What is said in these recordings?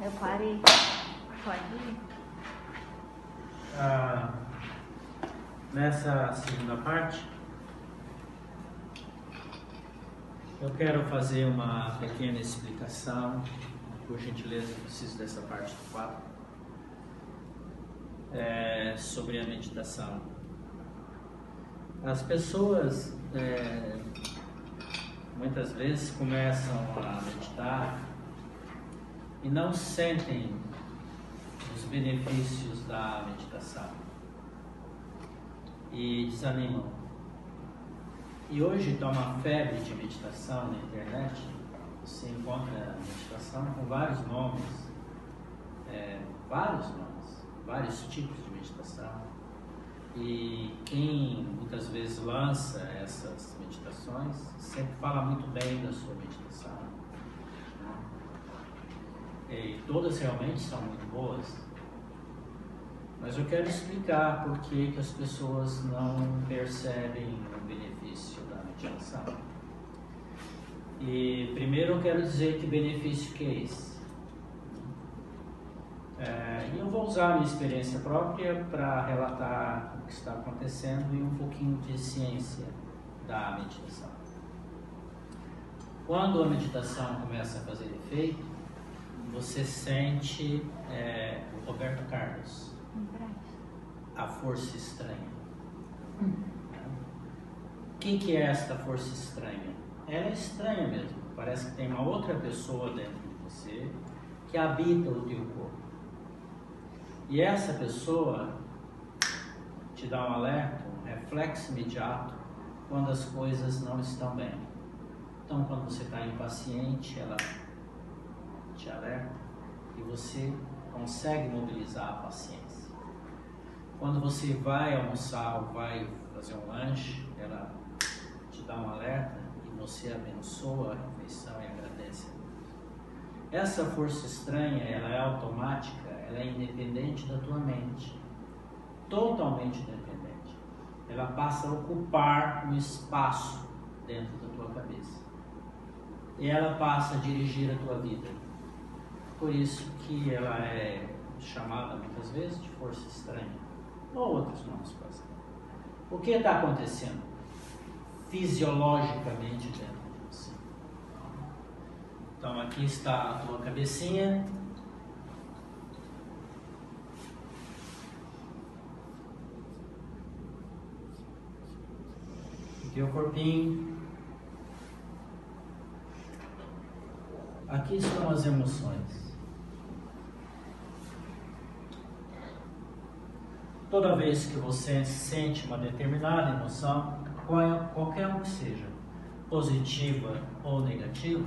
Eu parei. Pode ir. Nessa segunda parte, eu quero fazer uma pequena explicação. Por gentileza, eu preciso dessa parte do quadro. Sobre a meditação. As pessoas muitas vezes começam a meditar e não sentem os benefícios da meditação e desanimam. E hoje está uma febre de meditação na internet. Você encontra meditação com vários nomes, vários tipos de meditação. E quem muitas vezes lança essas meditações sempre fala muito bem da sua meditação. E todas realmente são muito boas. Mas eu quero explicar por que as pessoas não percebem o benefício da meditação. E primeiro eu quero dizer que benefício que é esse. E eu vou usar a minha experiência própria para relatar o que está acontecendo e um pouquinho de ciência da meditação. Quando a meditação começa a fazer efeito, você sente o Roberto Carlos, a força estranha. O que é esta força estranha? Ela é estranha mesmo. Parece que tem uma outra pessoa dentro de você que habita o teu corpo. E essa pessoa te dá um alerta, um reflexo imediato quando as coisas não estão bem. Então, quando você está impaciente, ela te alerta e você consegue mobilizar a paciência. Quando você vai almoçar ou vai fazer um lanche, ela te dá um alerta e você abençoa a refeição e agradece a Deus. Essa força estranha, ela é automática, ela é independente da tua mente, totalmente independente. Ela passa a ocupar um espaço dentro da tua cabeça e ela passa a dirigir a tua vida. Por isso que ela é chamada muitas vezes de força estranha, ou outros nomes quaisquer. O que está acontecendo fisiologicamente dentro de você? Então aqui está a tua cabecinha. O teu corpinho. Aqui estão as emoções. Toda vez que você sente uma determinada emoção, qualquer um que seja, positiva ou negativa,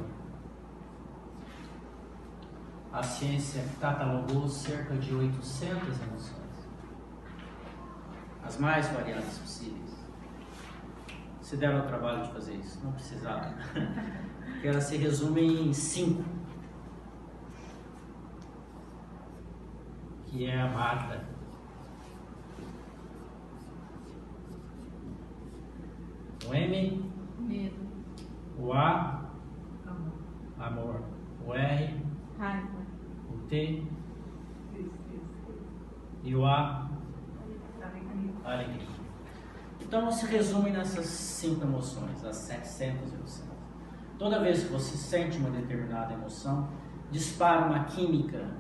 a ciência catalogou cerca de 800 emoções, as mais variadas possíveis. Se deram o trabalho de fazer isso, não precisava, porque elas se resumem em 5, que é a Magda. O M, medo. o A, amor. O R, Raiva. o T e o A, alegria. Então se resume nessas 5 emoções, as 700 emoções. Toda vez que você sente uma determinada emoção, dispara uma química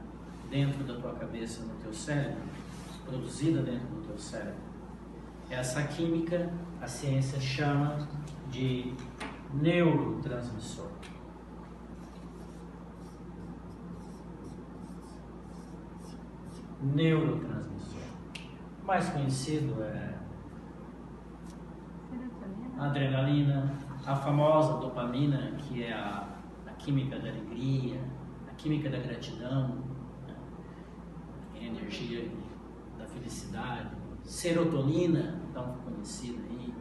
dentro da tua cabeça, no teu cérebro, produzida dentro do teu cérebro. Essa química a ciência chama de neurotransmissor. Neurotransmissor. O mais conhecido é a adrenalina, a famosa dopamina, que é a química da alegria, a química da gratidão, a energia da felicidade, serotonina, tão conhecida aí.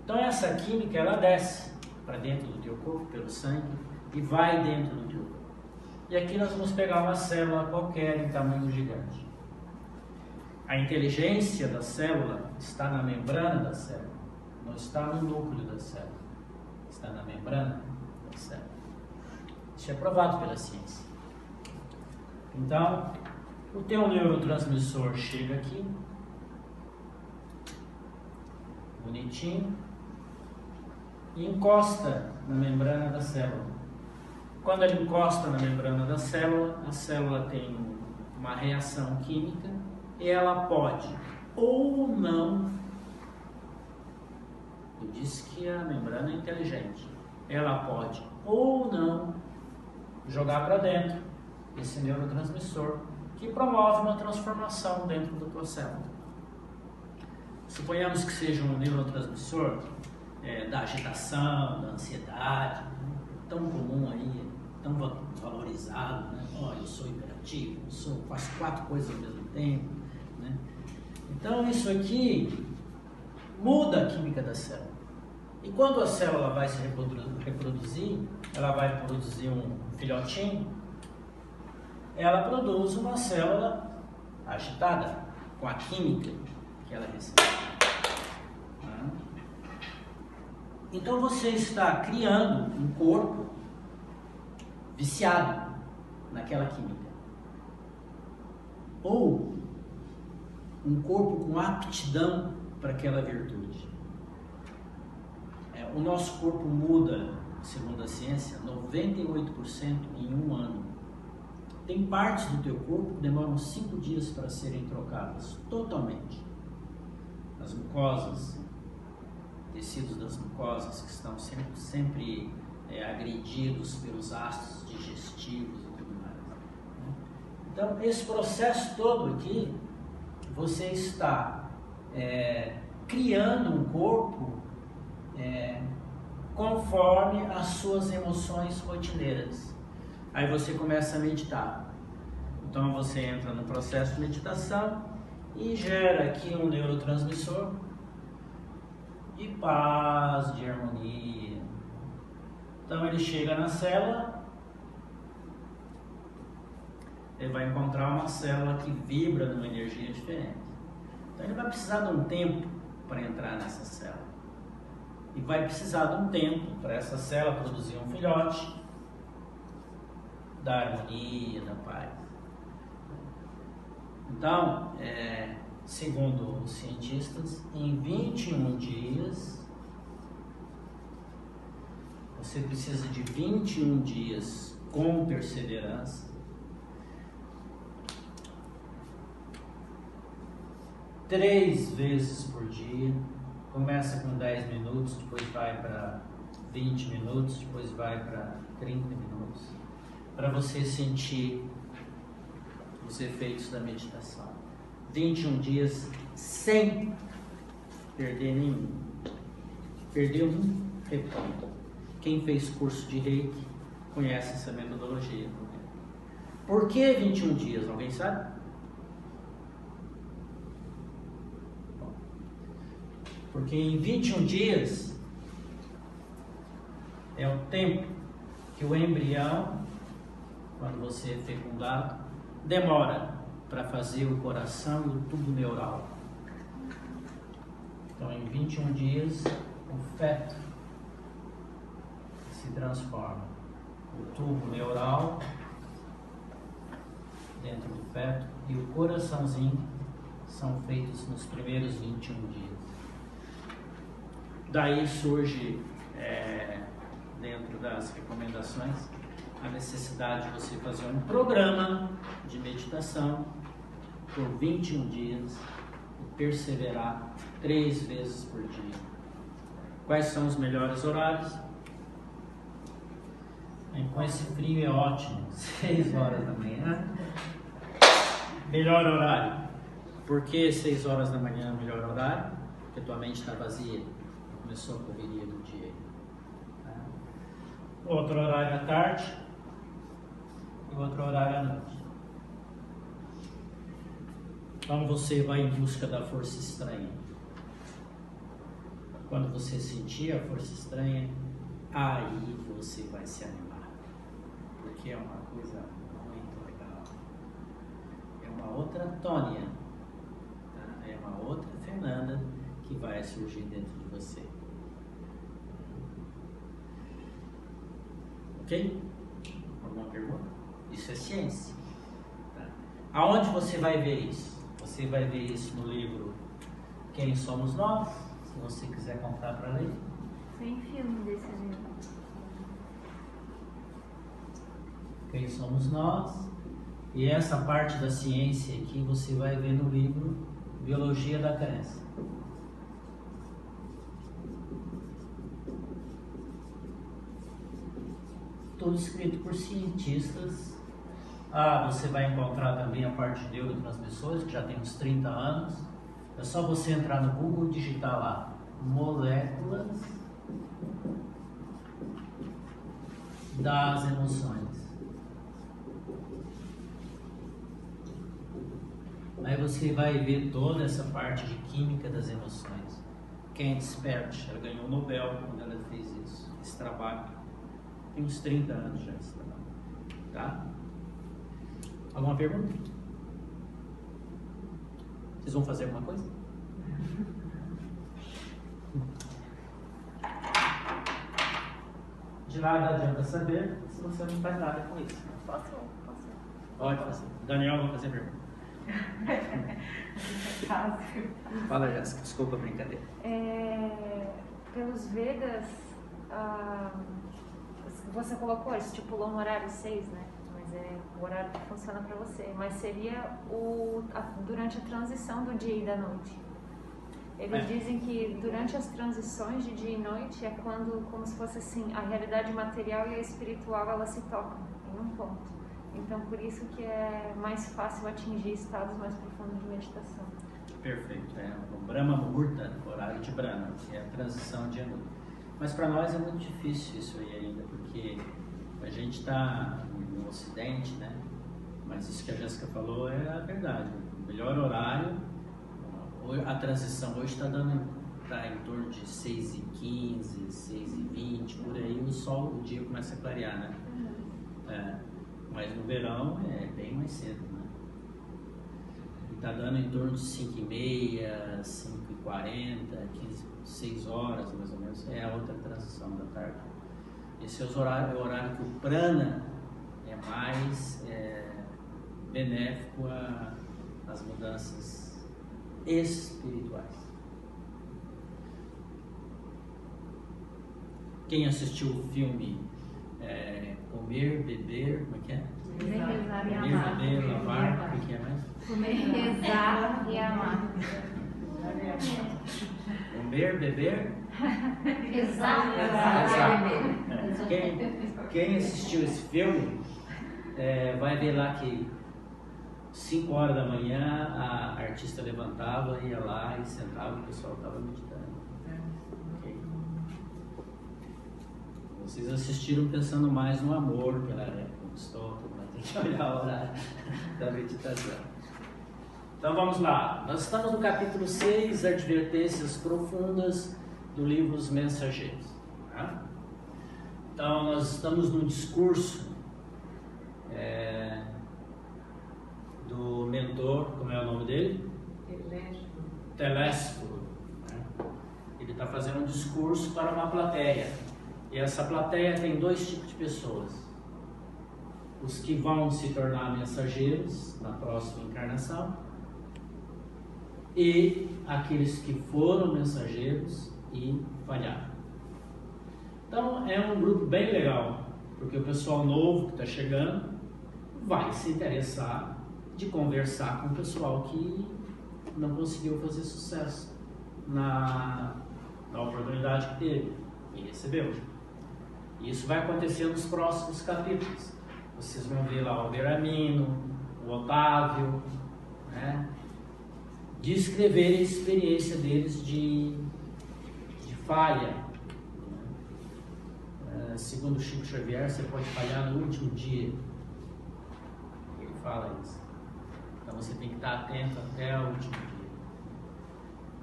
Então essa química, ela desce para dentro do teu corpo pelo sangue e vai dentro do teu corpo. E aqui nós vamos pegar uma célula qualquer em tamanho gigante. A inteligência da célula está na membrana da célula, não está no núcleo da célula, está na membrana da célula. Isso é provado pela ciência. Então, o teu neurotransmissor chega aqui, bonitinho, e encosta na membrana da célula. Quando ele encosta na membrana da célula, a célula tem uma reação química e ela pode ou não, eu disse que a membrana é inteligente, ela pode ou não jogar para dentro esse neurotransmissor que promove uma transformação dentro da tua célula. Suponhamos que seja um neurotransmissor da agitação, da ansiedade, né? Tão comum aí, tão valorizado, né? Oh, eu sou hiperativo, faço 4 coisas ao mesmo tempo, né? Então isso aqui muda a química da célula. E quando a célula vai se reproduzir, ela vai produzir um filhotinho, ela produz uma célula agitada com a química que ela recebe. Então você está criando um corpo viciado naquela química. Ou um corpo com aptidão para aquela virtude. O nosso corpo muda, segundo a ciência, 98% em 1 ano. Tem partes do teu corpo que demoram 5 dias para serem trocadas, totalmente. As mucosas, tecidos das mucosas que estão sempre agredidos pelos ácidos digestivos e tudo mais. Né? Então, esse processo todo aqui, você está criando um corpo conforme as suas emoções rotineiras. Aí você começa a meditar. Então você entra no processo de meditação e gera aqui um neurotransmissor de paz, de harmonia. Então ele chega na célula, ele vai encontrar uma célula que vibra numa energia diferente. Então ele vai precisar de um tempo para entrar nessa célula. E vai precisar de um tempo para essa célula produzir um filhote da harmonia, da paz. Então, segundo os cientistas, em 21 dias, você precisa de 21 dias com perseverança, 3 vezes por dia. Começa com 10 minutos, depois vai para 20 minutos, depois vai para 30 minutos, para você sentir os efeitos da meditação. 21 dias sem perder nenhum. Perdeu um, repõe. Quem fez curso de Reiki conhece essa metodologia. Por que 21 dias? Alguém sabe? Porque em 21 dias é o tempo que o embrião, quando você é fecundado, demora para fazer o coração e o tubo neural. Então, em 21 dias, o feto se transforma. O tubo neural dentro do feto e o coraçãozinho são feitos nos primeiros 21 dias. Daí surge, dentro das recomendações, a necessidade de você fazer um programa de meditação por 21 dias e perseverar 3 vezes por dia. Quais são os melhores horários? Com esse frio é ótimo, 6 horas da manhã. Melhor horário. Por que 6 horas da manhã é o melhor horário? Porque tua mente está vazia. Começou a correria do dia. Outro horário à tarde e outro horário à noite. Então você vai em busca da força estranha. Quando você sentir a força estranha, aí você vai se animar. Porque é uma coisa muito legal. É uma outra Tônia. Tá? É uma outra Fernanda que vai surgir dentro de você. Ok? Alguma pergunta? Isso é ciência. Aonde você vai ver isso? Você vai ver isso no livro Quem Somos Nós, se você quiser comprar para ler. Tem filme desse livro. Quem Somos Nós. E essa parte da ciência aqui você vai ver no livro Biologia da Crença. Tudo escrito por cientistas. Você vai encontrar também a parte de neurotransmissores, que já tem uns 30 anos. É só você entrar no Google e digitar lá moléculas das emoções. Aí você vai ver toda essa parte de química das emoções. Kate Spert, ela ganhou o Nobel quando ela fez isso, esse trabalho. Tem uns 30 anos já esse trabalho. Tá? Alguma pergunta? Vocês vão fazer alguma coisa? De nada adianta saber se você não faz nada com isso. Posso? Pode fazer. Daniel, vai fazer pergunta. Fala, Jéssica, desculpa a brincadeira. Pelos Vedas, você colocou, estipulou no horário 6, né? Mas é o horário que funciona para você. Mas seria durante a transição do dia e da noite. Eles dizem que durante as transições de dia e noite é quando, como se fosse assim, a realidade material e a espiritual elas se tocam em um ponto. Então, por isso que é mais fácil atingir estados mais profundos de meditação. Perfeito. O Brahma Muhurta, o horário de Brahma, que é a transição de noite. Mas para nós é muito difícil isso aí ainda, porque a gente está no Ocidente, né? Mas isso que a Jéssica falou é a verdade. O melhor horário, a transição hoje está em torno de 6h15, 6h20, por aí o dia começa a clarear, né? Mas no verão é bem mais cedo, né? E está dando em torno de 5h30, 5h40, 6 horas mais ou menos, é a outra transição da tarde. Esse é o horário que o prana é mais benéfico às mudanças espirituais. Quem assistiu o filme Comer, Beber, como é que é? Comer, rezar e Comer, amar. beber, lavar, o que é mais? Comer, rezar e amar. Comer, beber? Rezar e beber. Quem assistiu esse filme vai ver lá que 5 horas da manhã a artista levantava, ia lá e sentava e o pessoal estava meditando. Okay. Vocês assistiram pensando mais no amor pela Aristóteles, mas tem que olhar a hora da meditação. Então vamos lá. Nós estamos no capítulo 6, Advertências Profundas do livro Os Mensageiros. Tá? Então nós estamos no discurso do mentor, como é o nome dele? Telésforo. Né? Ele está fazendo um discurso para uma plateia. E essa plateia tem 2 tipos de pessoas. Os que vão se tornar mensageiros na próxima encarnação e aqueles que foram mensageiros e falharam. Então é um grupo bem legal, porque o pessoal novo que está chegando vai se interessar de conversar com o pessoal que não conseguiu fazer sucesso na oportunidade que teve e recebeu. E isso vai acontecer nos próximos capítulos. Vocês vão ver lá o Beramino, o Otávio, né? Descrever a experiência deles de falha. Segundo Chico Xavier, você pode falhar no último dia. Ele fala isso. Então você tem que estar atento até o último dia.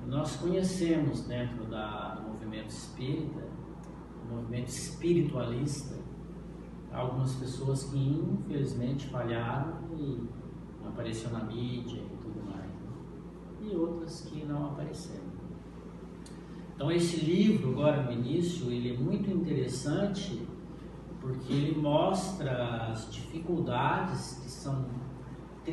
Nós conhecemos dentro do movimento espírita, do movimento espiritualista, algumas pessoas que infelizmente falharam e apareceram na mídia e tudo mais, né? E outras que não apareceram. Então esse livro, agora no início, ele é muito interessante porque ele mostra as dificuldades que são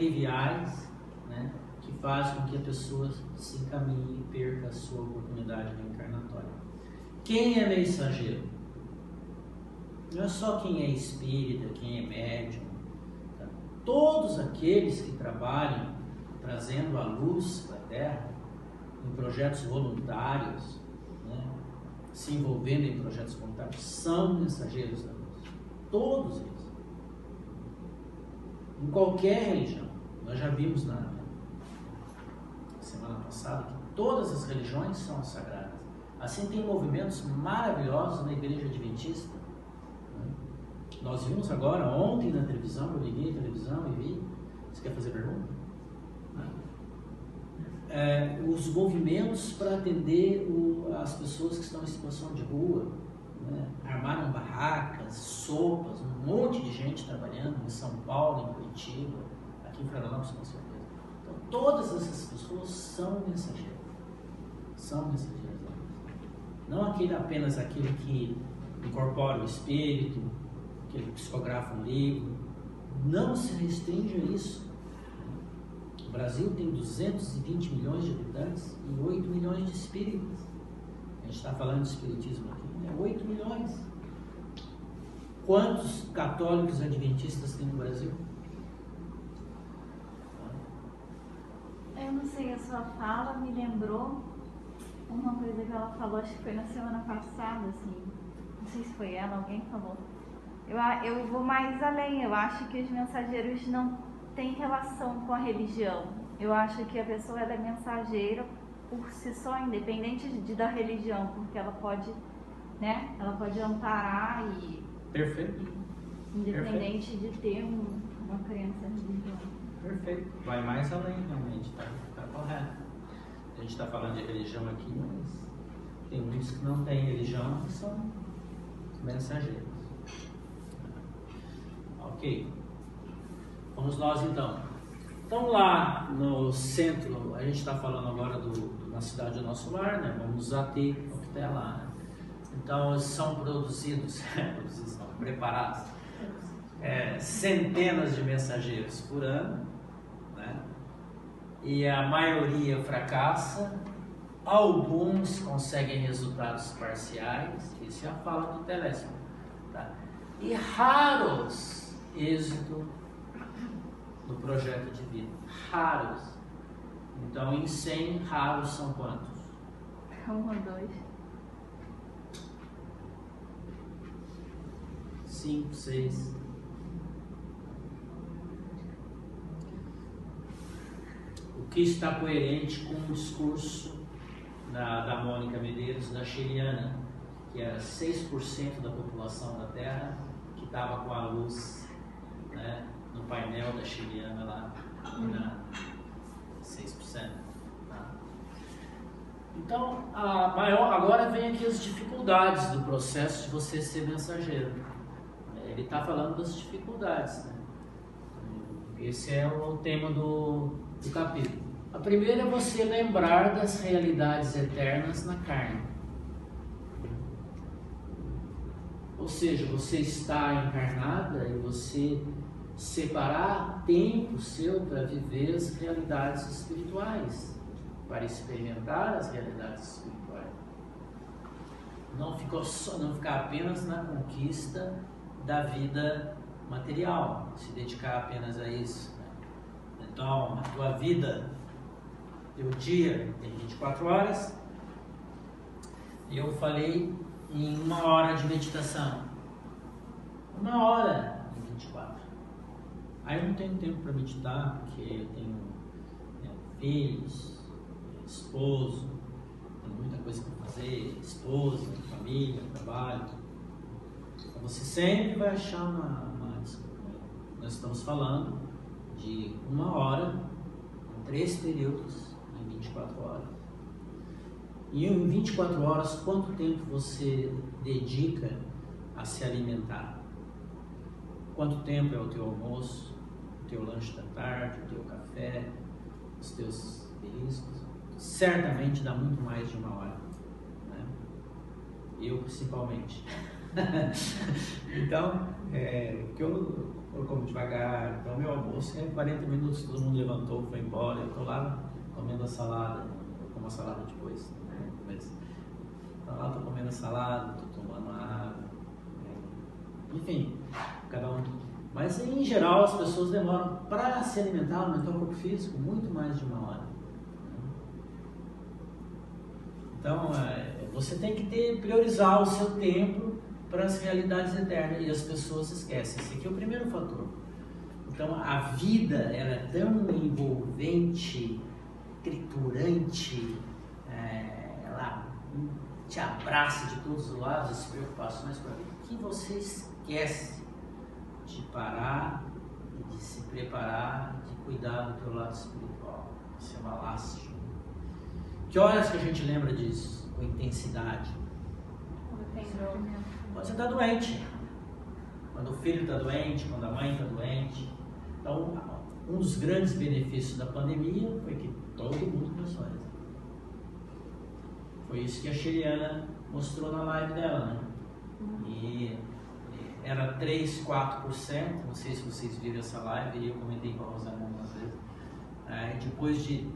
triviais, né, que fazem com que a pessoa se encaminhe e perca a sua oportunidade reencarnatória. Quem é mensageiro? Não é só quem é espírita, quem é médium. Tá? Todos aqueles que trabalham trazendo a luz para a Terra, em projetos voluntários, né, se envolvendo em projetos voluntários, são mensageiros da luz. Todos eles. Em qualquer religião. Nós já vimos na semana passada que todas as religiões são sagradas. Assim, tem movimentos maravilhosos na Igreja Adventista. Nós vimos agora, ontem na televisão, eu liguei a televisão e vi. Você quer fazer pergunta? Os movimentos para atender as pessoas que estão em situação de rua, né? Armaram barracas, sopas, um monte de gente trabalhando em São Paulo, em Curitiba, aqui em Florianópolis, com certeza. Então, todas essas pessoas são mensageiras. São mensageiras. Não apenas aquele que incorpora o espírito, aquele que psicografa um livro. Não se restringe a isso. O Brasil tem 220 milhões de habitantes e 8 milhões de espíritas. A gente está falando de espiritismo aqui, né? 8 milhões. Quantos católicos adventistas tem no Brasil? Eu não sei, a sua fala me lembrou uma coisa que ela falou, acho que foi na semana passada, assim, não sei se foi ela, alguém falou. Eu vou mais além, eu acho que os mensageiros não têm relação com a religião. Eu acho que a pessoa ela é mensageira por si só, independente da religião, porque ela pode, né, ela pode amparar e... Perfeito. Independente de ter uma crença religiosa. Perfeito. Vai mais além, realmente, tá correto. A gente está falando de religião aqui, mas tem muitos que não têm religião que são mensageiros. Ok. Vamos nós então. Então lá no centro, a gente está falando agora na cidade do nosso lar, né? Vamos nos ater ao que está lá, né? Então são produzidos, são preparados centenas de mensageiros por ano, né? E a maioria fracassa, alguns conseguem resultados parciais, isso é a fala do Telésforo, tá? E raros êxito no projeto de vida, raros. Então em 100, raros são quantos? 1 ou 2. 5, 6. O que está coerente com o discurso da Mônica Medeiros, da Cheliana, que era 6% da população da Terra que estava com a luz, né, no painel da Cheliana lá, 6%. Tá? Então, agora vem aqui as dificuldades do processo de você ser mensageiro. Ele está falando das dificuldades, né? Esse é o tema do capítulo. A primeira é você lembrar das realidades eternas na carne. Ou seja, você está encarnada e você separar tempo seu para viver as realidades espirituais, para experimentar as realidades espirituais. Não ficar apenas na conquista da vida material, se dedicar apenas a isso, né? Então, a tua vida, teu dia tem 24 horas, e eu falei em 1 hora de meditação. 1 hora em 24. Aí eu não tenho tempo para meditar, porque eu tenho filhos, esposo, tenho muita coisa para fazer, esposa, família, trabalho. Você sempre vai achar uma desculpa. Nós estamos falando de 1 hora, em 3 períodos, em 24 horas. E em 24 horas, quanto tempo você dedica a se alimentar? Quanto tempo é o teu almoço, o teu lanche da tarde, o teu café, os teus beliscos? Certamente dá muito mais de 1 hora, né? Eu principalmente. Então, eu como devagar. Então, meu almoço é 40 minutos, todo mundo levantou, foi embora. Eu estou lá comendo a salada, eu como a salada depois. Mas, então, lá estou comendo a salada, estou tomando água. Enfim, cada um. Mas, em geral, as pessoas demoram para se alimentar, aumentar o corpo físico, muito mais de 1 hora. Então, você tem que priorizar o seu tempo para as realidades eternas e as pessoas esquecem. Esse aqui é o primeiro fator. Então, a vida ela é tão envolvente, triturante, ela te abraça de todos os lados, as preocupações com a vida, que você esquece de parar, de se preparar, de cuidar do teu lado espiritual. Isso é uma lástima. Que horas que a gente lembra disso? Com intensidade. Quando você está doente. Quando o filho está doente, quando a mãe está doente. Então, um dos grandes benefícios da pandemia foi que todo mundo começou a rezar. Foi isso que a Shiriana mostrou na live dela, né? E era 3, 4%, não sei se vocês viram essa live, e eu comentei com a Rosana algumas vezes. Depois de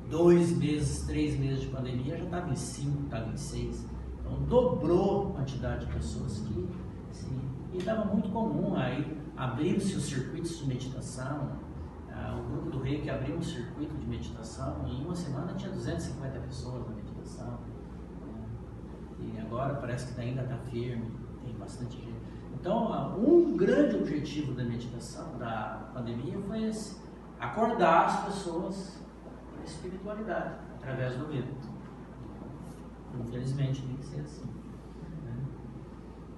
2 meses, 3 meses de pandemia, já estava em 5, estava em 6. Então dobrou a quantidade de pessoas que, sim, e estava muito comum. Aí abriram-se os circuitos de meditação, o grupo do Reiki abriu um circuito de meditação e em uma semana tinha 250 pessoas na meditação. E agora parece que ainda está firme, tem bastante gente. Então, um grande objetivo da meditação, da pandemia, foi esse: acordar as pessoas para a espiritualidade, através do medo. Infelizmente, tem que ser assim.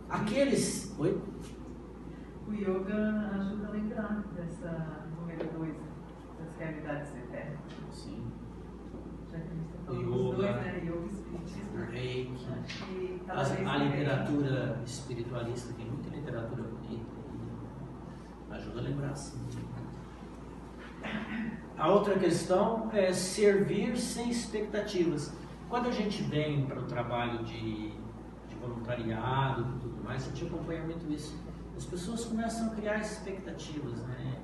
Aqueles... Oi? O yoga ajuda a lembrar dessa número 2, das realidades eternas. Sim. Já que a gente está falando dos dois, né? Yoga e espiritismo. Reiki. A literatura espiritualista, tem muita literatura bonita. Ajuda a lembrar, sim. A outra questão é servir sem expectativas. Quando a gente vem para o trabalho de voluntariado e tudo mais, a gente acompanha muito isso. As pessoas começam a criar expectativas, né?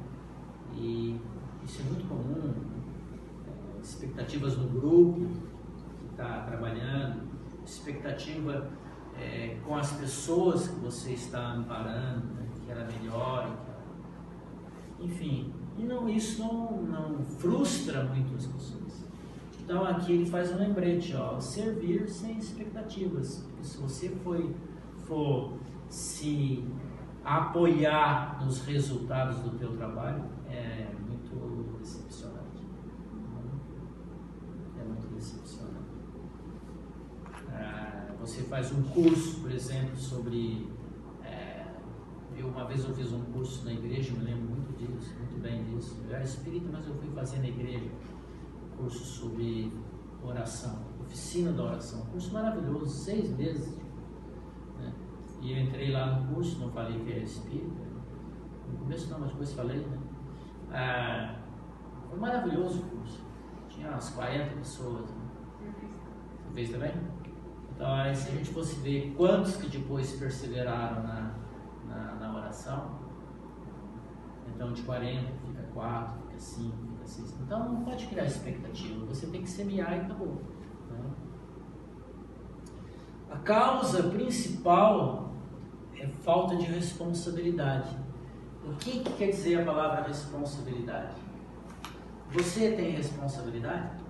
E isso é muito comum. Expectativas no grupo que está trabalhando, expectativa com as pessoas que você está amparando, né? Que ela melhore, enfim. E isso não frustra muito as pessoas. Então aqui ele faz um lembrete, servir sem expectativas. Porque se você for se apoiar nos resultados do teu trabalho, é muito decepcionante. É muito decepcionante. Você faz um curso, por exemplo, sobre... uma vez eu fiz um curso na igreja, me lembro muito bem disso. Eu era espírita, mas eu fui fazer na igreja curso sobre oração, oficina da oração, um curso maravilhoso, 6 meses, né? E eu entrei lá no curso, não falei que era espírita, no começo não, mas depois falei, né? Foi maravilhoso o curso, tinha umas 40 pessoas, né? Você fez também? Então aí, se a gente fosse ver quantos que depois perseveraram na oração, então de 40 fica 4, fica 5, fica 6. Então não pode criar expectativa, você tem que semear e acabou, né? A causa principal é falta de responsabilidade. O que quer dizer a palavra responsabilidade? Você tem responsabilidade?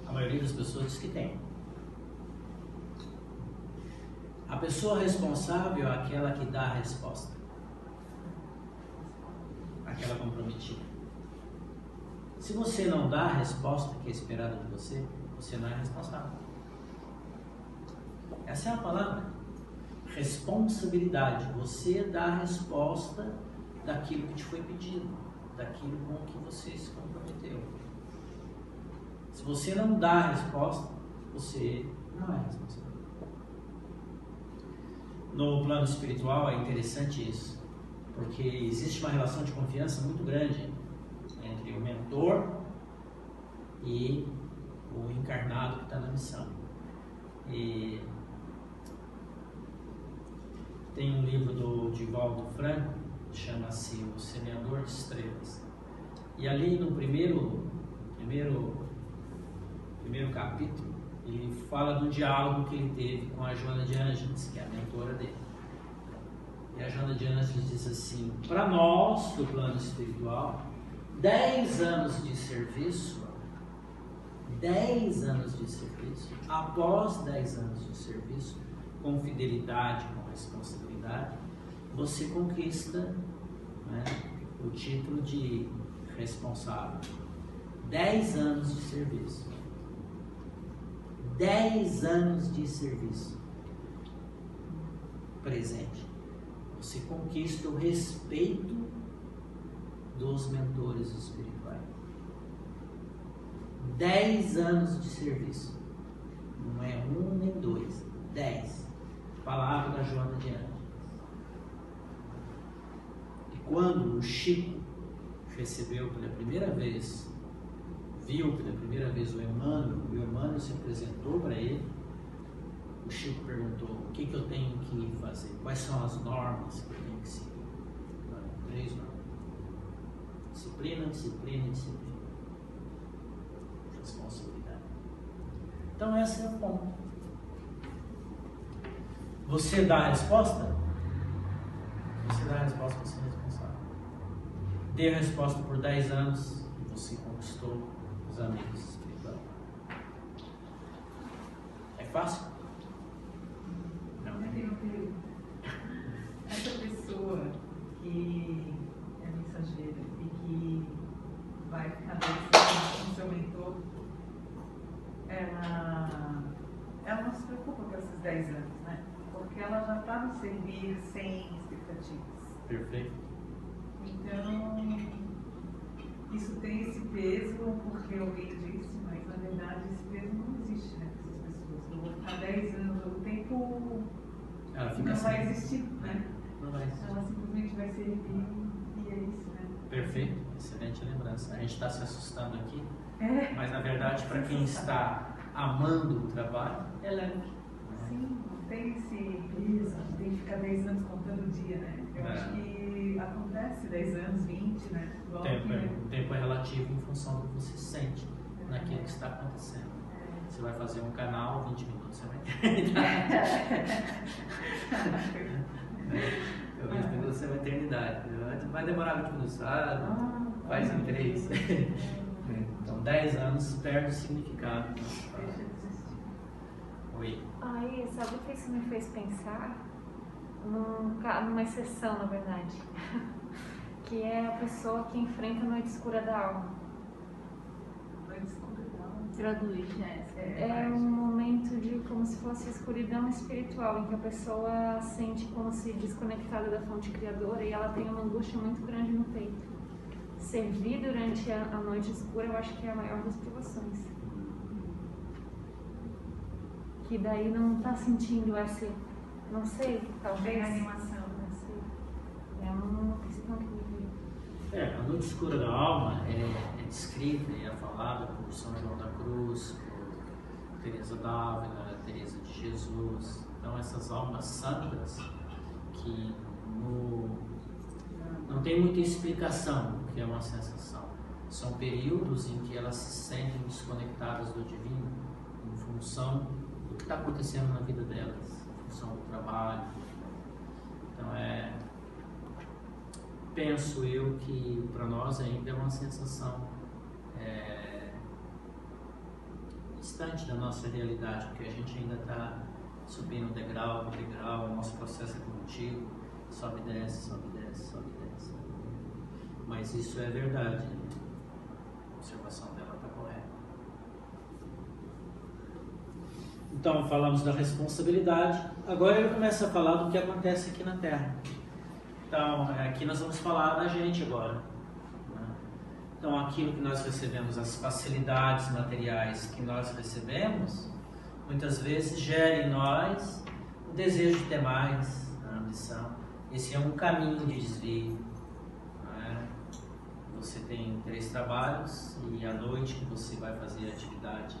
A maioria das pessoas diz que tem. A pessoa responsável é aquela que dá a resposta, aquela comprometida. Se você não dá a resposta que é esperada de você, você não é responsável. Essa é a palavra. Responsabilidade. Você dá a resposta daquilo que te foi pedido, daquilo com que você se comprometeu. Se você não dá a resposta, você não é responsável. No plano espiritual é interessante isso, porque existe uma relação de confiança muito grande entre o mentor e o encarnado que está na missão. E Tem um livro do Divaldo Franco, chama-se O Semeador de Estrelas. E ali no primeiro capítulo, ele fala do diálogo que ele teve com a Joana de Ângeles, que é a mentora dele. E a Joana de Ângeles diz assim: para nós, do plano espiritual, 10 anos de serviço, após 10 anos de serviço, com fidelidade, com responsabilidade, você conquista, né, o título de responsável. 10 anos de serviço. 10 anos de serviço presente. Você conquista o respeito dos mentores espirituais. 10 anos de serviço. Não é 1 nem 2. 10. Palavra da Joana de Ângeles. E quando o Chico recebeu pela primeira vez, viu pela primeira vez o Emmanuel se apresentou para ele, o Chico perguntou: o que eu tenho que fazer? Quais são as normas que eu tenho que seguir? 3 normas. Disciplina, disciplina e disciplina. Responsabilidade. Então esse é o ponto. Você dá a resposta? Você dá a resposta, você é responsável. Dê a resposta por 10 anos e você conquistou os amigos espirituais. É fácil? Não. Eu tenho uma pergunta. Essa pessoa que é mensageira e que vai ficar 10 anos com seu mentor, ela não se preocupa com esses 10 anos, né? Porque ela já está no servir sem expectativas. Perfeito. Então, isso tem esse peso, porque alguém disse, mas na verdade esse peso não existe, né, para essas pessoas. Eu vou ficar 10 anos, o tempo Ela fica não assim. vai existir, né? Não vai existir. Ela simplesmente vai servir e é isso, né? Perfeito, excelente lembrança. A gente está se assustando aqui, É. mas na verdade, para quem está amando o trabalho, é leve. Sim, não tem esse peso, tem que ficar 10 anos contando o dia, né? Eu acho que acontece 10 anos, 20, né? O tempo é relativo em função do que você sente naquilo que está acontecendo. Você vai fazer um canal, 20 minutos é uma eternidade. 20 minutos é uma eternidade. Vai demorar 20 minutos, faz em 3. Então 10 anos perde o significado. Oi. Aí, sabe o que isso me fez pensar? Numa exceção, na verdade. Que é a pessoa que enfrenta a noite escura da alma. Noite escura da alma. Traduz, Jéssica. É um momento de como se fosse escuridão espiritual, em que a pessoa sente como se desconectada da fonte criadora e ela tem uma angústia muito grande no peito. Servir durante a noite escura, eu acho que é a maior das privações. Que daí não está sentindo essa, não sei, talvez. Reanimação. Não sei. É uma questão que me veio. A noite escura da alma é descrita e é falada por São João da Cruz, por Teresa d'Ávila, Teresa de Jesus. Então essas almas santas que não tem muita explicação do que é uma sensação. São períodos em que elas se sentem desconectadas do divino em função do que está acontecendo na vida delas, em função do trabalho. Então penso eu que para nós ainda é uma sensação distante da nossa realidade, porque a gente ainda está subindo degrau por degrau, o nosso processo evolutivo sobe e desce, sobe e desce, sobe e desce. Mas isso é verdade, né? A observação dela está correta. Então falamos da responsabilidade, agora ele começa a falar do que acontece aqui na Terra. Então aqui nós vamos falar da gente agora, né? Então aquilo que nós recebemos, as facilidades materiais que nós recebemos, muitas vezes gera em nós o desejo de ter mais, a ambição. Esse é um caminho de desvio, né? Você tem 3 trabalhos e à noite que você vai fazer a atividade,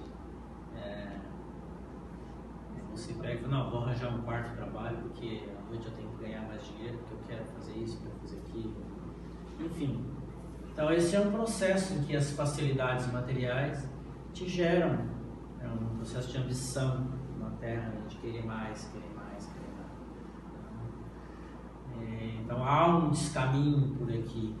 você pega e fala, não, vou arranjar um quarto de trabalho porque à noite eu tenho que ganhar mais dinheiro, porque eu quero fazer isso, quero fazer aquilo. Enfim, então esse é um processo em que as facilidades materiais te geram, é um processo de ambição na Terra, de querer mais, querer mais, querer mais. Então há um descaminho por aqui.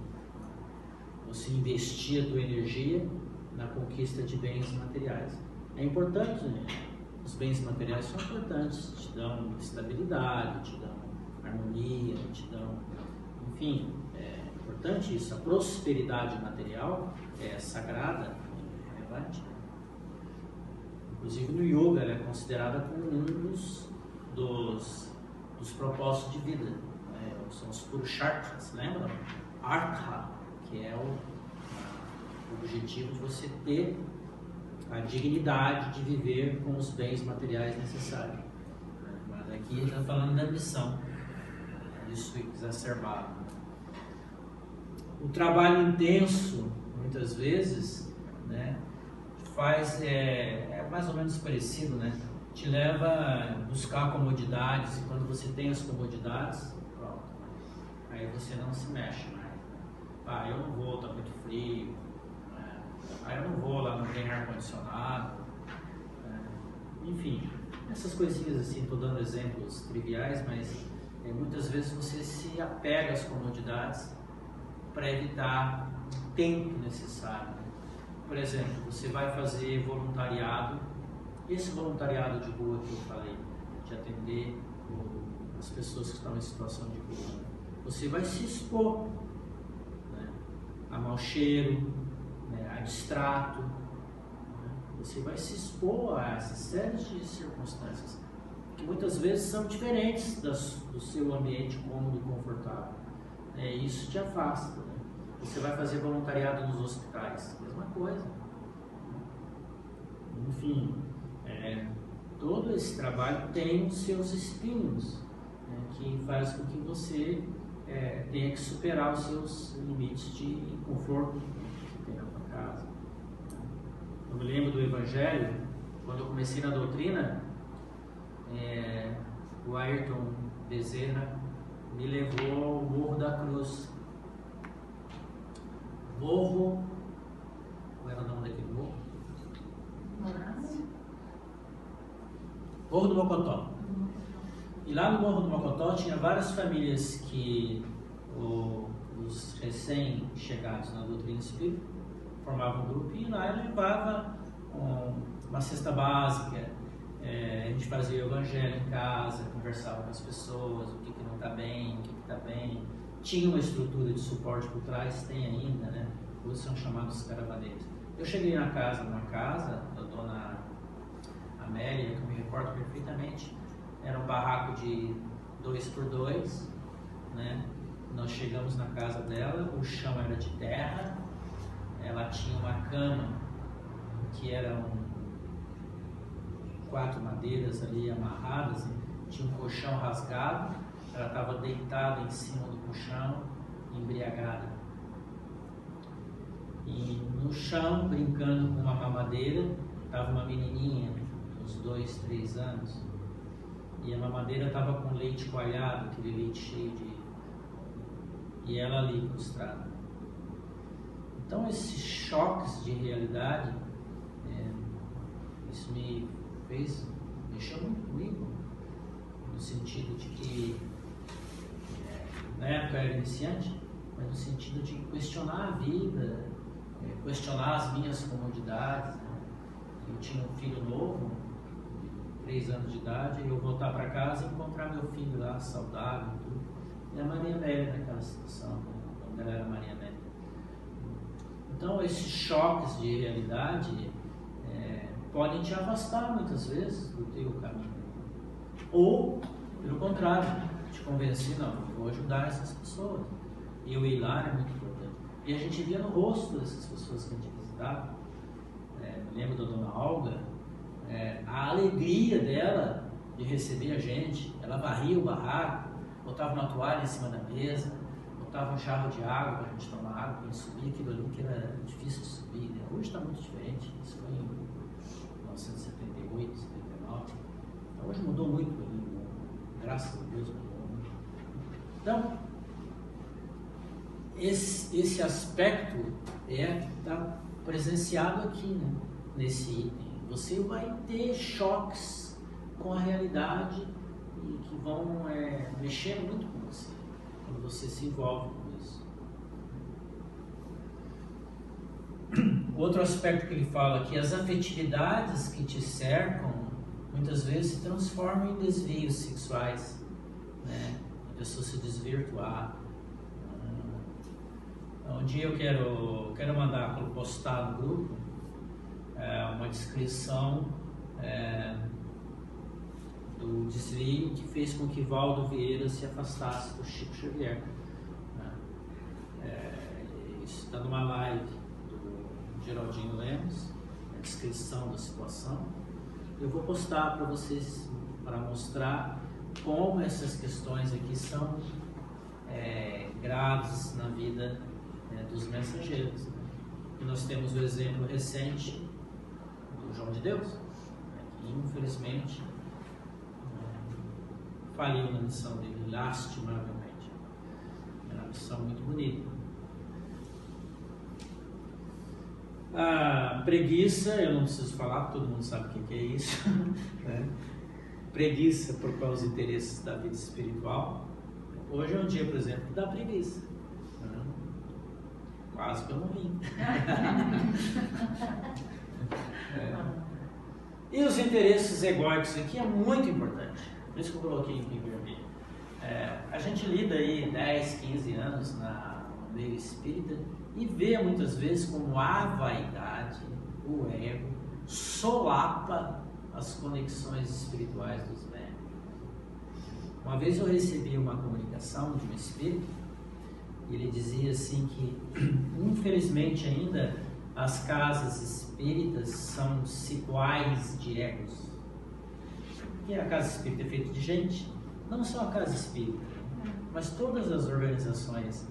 Você investir a tua energia na conquista de bens materiais. É importante, né? Os bens materiais são importantes, te dão estabilidade, te dão harmonia, te dão... Enfim, é importante isso. A prosperidade material é sagrada, é relevante. Inclusive no yoga ela é considerada como um dos propósitos de vida. Né? São os purusharthas, lembra? Artha, que é o objetivo de você ter a dignidade de viver com os bens materiais necessários. Mas aqui está falando da ambição, isso exacerbado. O trabalho intenso, muitas vezes, né, é mais ou menos parecido, né? Te leva a buscar comodidades, e quando você tem as comodidades, pronto, aí você não se mexe mais. Ah, eu não vou, está muito frio. Aí eu não vou, lá não tem ar-condicionado. Enfim, essas coisinhas assim, estou dando exemplos triviais, mas muitas vezes você se apega às comodidades para evitar o tempo necessário. Por exemplo, você vai fazer voluntariado, esse voluntariado de rua que eu falei, de atender as pessoas que estão em situação de rua, você vai se expor, né, a mau cheiro, a distrato, né? Você vai se expor a essas séries de circunstâncias que muitas vezes são diferentes do seu ambiente cômodo e confortável. Isso te afasta. Né? Você vai fazer voluntariado nos hospitais, mesma coisa. Enfim, todo esse trabalho tem os seus espinhos, né, que faz com que você tenha que superar os seus limites de conforto que tem na tua casa. Eu me lembro do Evangelho, quando eu comecei na doutrina, o Ayrton Bezerra me levou ao Morro da Cruz. Qual era o nome daquele morro? Morro do Mocotó. E lá no Morro do Mocotó tinha várias famílias que os recém-chegados na doutrina espírita formavam um grupo e lá eu levava uma cesta básica, a gente fazia o evangelho em casa, conversava com as pessoas, o que não está bem, o que está bem. Tinha uma estrutura de suporte por trás, tem ainda, né? Hoje são chamados caravaneiros. Eu cheguei numa casa da dona Amélia, que eu me recordo perfeitamente, era um barraco de 2x2, né? Nós chegamos na casa dela, o chão era de terra, ela tinha uma cama que eram 4 madeiras ali amarradas, tinha um colchão rasgado, ela estava deitada em cima do colchão, embriagada. E no chão, brincando com uma mamadeira, estava uma menininha, uns 2, 3 anos, e a mamadeira estava com leite coalhado, aquele leite cheio de... e ela ali prostrada. Então esses choques de realidade, isso me mexeu muito comigo, no sentido de que, na época eu era iniciante, mas no sentido de questionar a vida, questionar as minhas comodidades. Né? Eu tinha um filho novo, de 3 anos de idade, e eu voltar para casa e encontrar meu filho lá, saudável e tudo. E a Maria Amélia naquela situação, quando ela era Maria Amélia. Então esses choques de realidade podem te afastar muitas vezes do teu caminho. Ou, pelo contrário, te convencer, não, eu vou ajudar essas pessoas. E eu ir lá é muito importante. E a gente via no rosto dessas pessoas que a gente visitava, me lembro da dona Olga, a alegria dela de receber a gente. Ela varria o barraco, botava uma toalha em cima da mesa, botava um jarro de água para a gente tomar água, para a gente subir aquilo ali que era difícil de subir. Né? Hoje está muito diferente, isso foi em 1978, 79. Então Hoje mudou muito, graças a Deus mudou muito. Então, esse aspecto está presenciado aqui, né, nesse item. Você vai ter choques com a realidade e que vão mexer muito com você, quando você se envolve com isso. Outro aspecto que ele fala aqui, as afetividades que te cercam muitas vezes se transformam em desvios sexuais, né? A pessoa se desvirtuar. Um dia eu quero mandar postar no grupo uma descrição do desvio que fez com que Valdo Vieira se afastasse do Chico Xavier. Isso está numa live do Geraldinho Lemos, a descrição da situação. Eu vou postar para vocês, para mostrar como essas questões aqui são graves na vida dos mensageiros. E nós temos o exemplo recente do João de Deus, que infelizmente faliu na missão dele, lastimavelmente. Era uma missão muito bonita. A preguiça, eu não preciso falar, todo mundo sabe o que é isso. Né? Preguiça por causa dos interesses da vida espiritual. Hoje é um dia, por exemplo, que dá preguiça. Né? Quase que eu não vim. E os interesses egóicos aqui é muito importante. Por isso que eu coloquei em vermelho. A gente lida aí 10, 15 anos no meio espírita e vê muitas vezes como a vaidade, o ego, solapa as conexões espirituais dos médiuns. Uma vez eu recebi uma comunicação de um espírito e ele dizia assim que, infelizmente ainda, as casas espíritas são cipoais de egos. Porque a casa espírita é feita de gente, não só a casa espírita, mas todas as organizações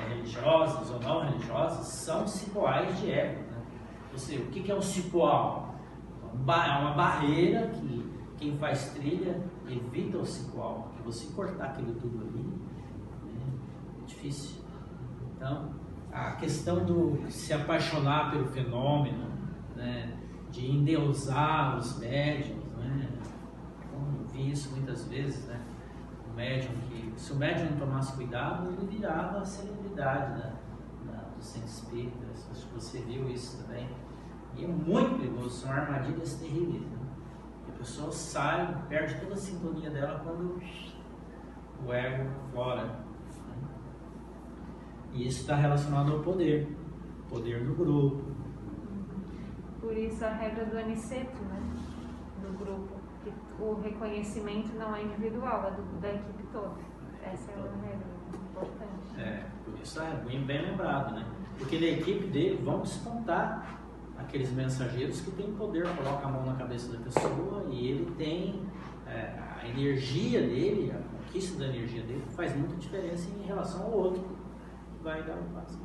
religiosas ou não religiosas são cipoais de ego. Né? Ou seja, o que é um cipoal? É uma barreira que quem faz trilha evita o cipoal, porque você cortar aquilo tudo ali é difícil. Então, a questão do se apaixonar pelo fenômeno, né, de endeusar os médiuns, né? Eu vi isso muitas vezes, né? O médium que, se o médium não tomasse cuidado, ele virava a celebridade do centro espírita. Acho que você viu isso também. E é muito perigoso, são armadilhas terríveis. Né? A pessoa sai, perde toda a sintonia dela quando o ego flora. Né? E isso está relacionado ao poder do grupo. Por isso a regra do aniceto, né? Do grupo, que o reconhecimento não é individual, é da equipe toda. Essa é uma regra importante. Por isso é bem lembrado, né? Porque na equipe dele vão despontar aqueles mensageiros que têm poder, coloca a mão na cabeça da pessoa e ele tem a energia dele, a conquista da energia dele faz muita diferença em relação ao outro que vai dar um passo.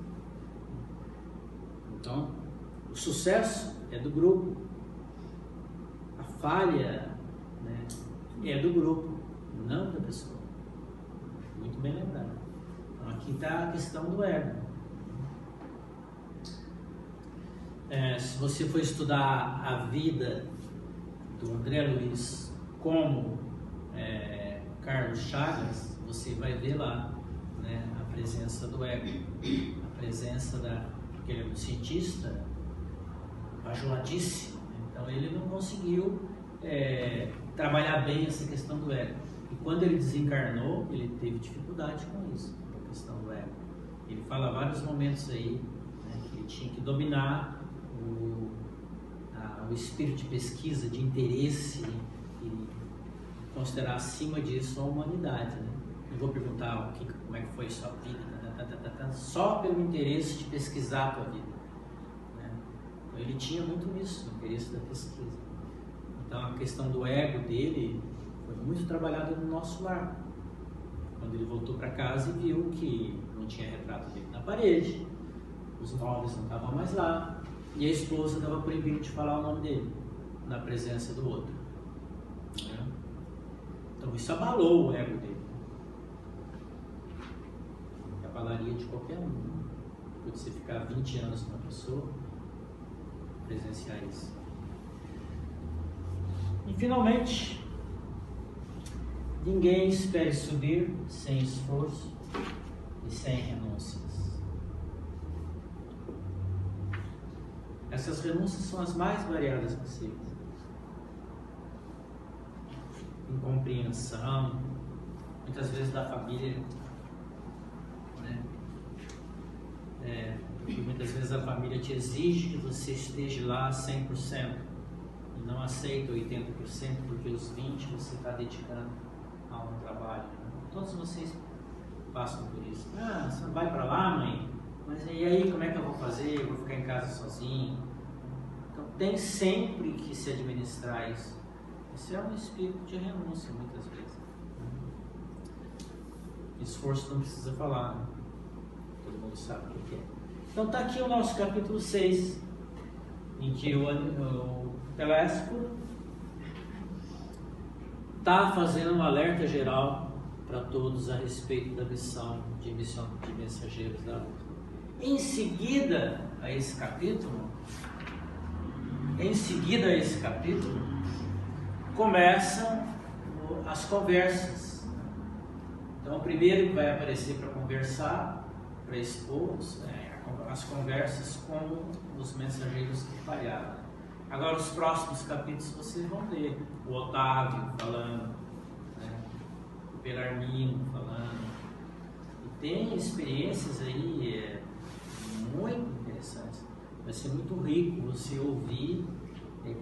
Então, o sucesso é do grupo, a falha, né, é do grupo, não da pessoa. Muito bem lembrado. Então, aqui está a questão do ego. Se você for estudar a vida do André Luiz como Carlos Chagas, você vai ver lá, né, a presença do ego, a presença porque ele é um cientista bajuladíssimo, né? Então ele não conseguiu trabalhar bem essa questão do ego. E quando ele desencarnou, ele teve dificuldade com isso, com a questão do ego. Ele fala vários momentos aí, né, que ele tinha que dominar o espírito de pesquisa, de interesse e considerar acima disso a humanidade. Né? Não vou perguntar como é que foi a sua vida, só pelo interesse de pesquisar a tua vida. Né? Então, ele tinha muito isso, o interesse da pesquisa. Então a questão do ego dele foi muito trabalhada no nosso lar. Quando ele voltou para casa e viu que não tinha retrato dele na parede, os móveis não estavam mais lá, e a esposa estava proibindo de falar o nome dele na presença do outro. Né? Então isso abalou o ego dele. Abalaria de qualquer um. Pode você ficar 20 anos com uma pessoa, presenciar isso. E finalmente, ninguém espere subir sem esforço e sem renúncias. Essas renúncias são as mais variadas possíveis. Incompreensão, muitas vezes da família, né? Porque muitas vezes a família te exige que você esteja lá 100% e não aceita 80% porque os 20% você está dedicando a um trabalho. Né? Todos vocês passam por isso. Você não vai para lá, mãe? Mas e aí, como é que eu vou fazer? Eu vou ficar em casa sozinho? Então tem sempre que se administrar isso. Isso é um espírito de renúncia, muitas vezes. Esforço não precisa falar, né? Todo mundo sabe o que é. Então está aqui o nosso capítulo 6, em que o Telésforo está fazendo um alerta geral para todos a respeito da missão de mensageiros da luz. Em seguida a esse capítulo, começam as conversas. Então, o primeiro que vai aparecer para conversar, para expor, as conversas com os mensageiros que falharam. Agora, os próximos capítulos vocês vão ver o Otávio falando, né? O Belarmino falando. E tem experiências aí muito interessantes. Vai ser muito rico você ouvir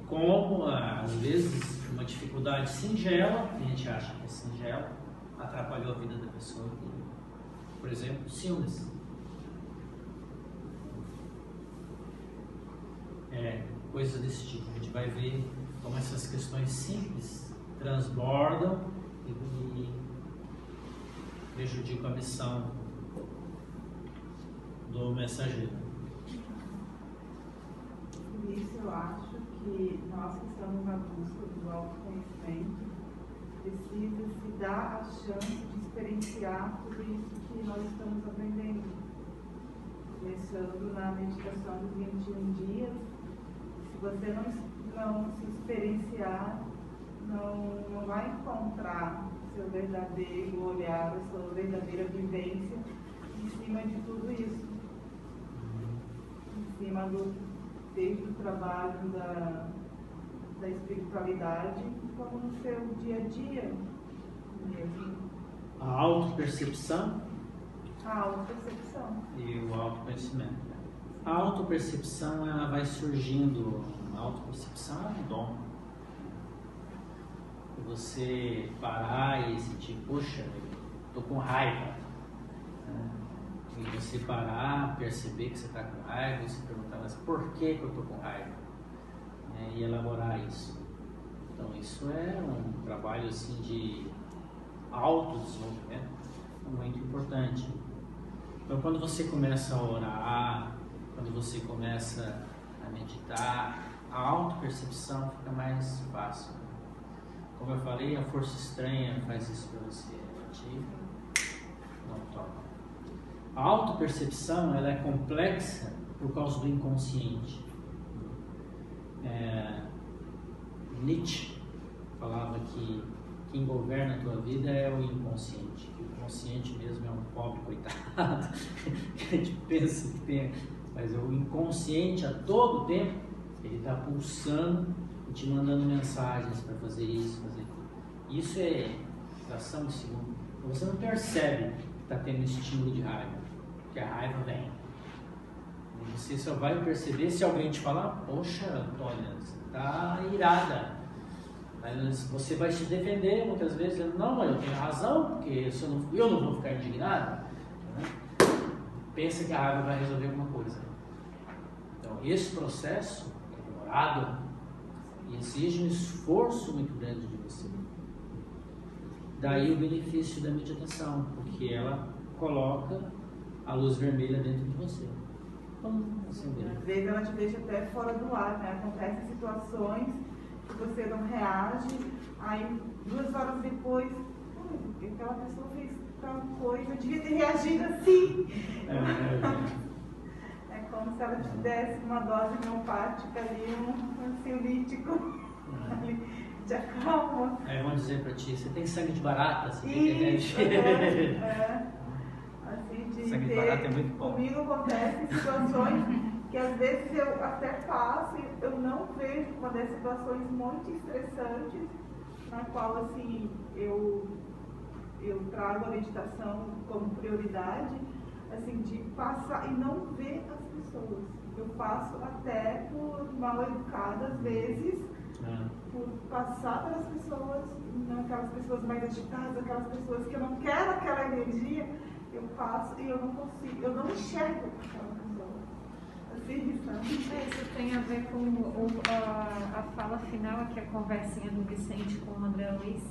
como, às vezes, uma dificuldade singela, que a gente acha que é singela, atrapalhou a vida da pessoa. Por exemplo, ciúmes. Coisas desse tipo. A gente vai ver como essas questões simples transbordam e prejudicam a missão do mensageiro. Por isso eu acho que nós que estamos na busca do autoconhecimento precisa se dar a chance de experienciar tudo isso que nós estamos aprendendo. Começando na meditação dos 21 dias, se você não se experienciar, não vai encontrar seu verdadeiro olhar, a sua verdadeira vivência em cima de tudo isso. Em cima desde o trabalho da espiritualidade, como no seu dia a dia mesmo. A autopercepção. A autopercepção. E o autoconhecimento. A autopercepção, ela vai surgindo. A autopercepção é um dom. Você parar e sentir, poxa, estou com raiva. E você parar, perceber que você está com raiva, e se perguntar, mas por que eu estou com raiva? E elaborar isso. Então isso é um trabalho assim de autodesenvolvimento muito importante. Então quando você começa a orar, quando você começa a meditar, a autopercepção fica mais fácil. Como eu falei, a força estranha faz isso para você. Não toca. A autopercepção, ela é complexa por causa do inconsciente. Nietzsche falava que quem governa a tua vida é o inconsciente. Que o consciente mesmo é um pobre coitado que a gente pensa que tem, mas o inconsciente a todo tempo ele está pulsando e te mandando mensagens para fazer isso, fazer aquilo. Isso é fração de segundo. Você não percebe que está tendo estímulo de raiva, porque a raiva vem. E você só vai perceber se alguém te falar, poxa, Antônia, você está irada. Mas você vai se defender muitas vezes, dizendo, não, mas eu tenho razão, porque eu não vou ficar indignado. Né? Pensa que a raiva vai resolver alguma coisa. Então, esse processo é demorado e exige um esforço muito grande de você. Daí o benefício da meditação, porque ela coloca a luz vermelha dentro de você. Como acender? Às vezes ela te deixa até fora do ar, né? Acontecem situações que você não reage Aí 2 horas depois, aquela pessoa fez tal coisa, eu devia ter reagido assim. É como se ela te desse uma dose homeopática ali, um ansiolítico. Te acalma. Aí vão dizer pra ti, você tem sangue de barata? Você Isso, tem assim, de sangue de ter, barata é muito bom. comigo acontecem situações que às vezes eu até passo e eu não vejo uma das situações muito estressantes, na qual assim, eu trago a meditação como prioridade, assim, de passar e não ver as pessoas. Eu passo até por mal educada às vezes, por passar pelas pessoas, não aquelas pessoas mais agitadas, aquelas pessoas que eu não quero aquela energia, eu passo e eu não consigo, eu não enxergo aquela pessoa. Assim, sabe? Isso tem a ver com a fala final, que é a conversinha do Vicente com o André Luiz,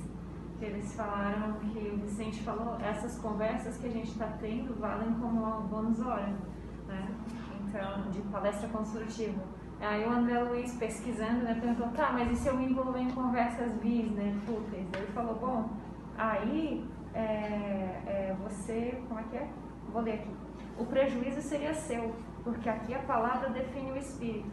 que eles falaram que o Vicente falou, essas conversas que a gente está tendo valem como uma bônus hora, né? Então, de palestra construtiva. Aí o André Luiz, pesquisando, né, perguntou, tá, mas e se eu me envolver em conversas vis, né, fúteis? Ele falou, bom, aí você, como é que é? Vou ler aqui. O prejuízo seria seu, porque aqui a palavra define o espírito.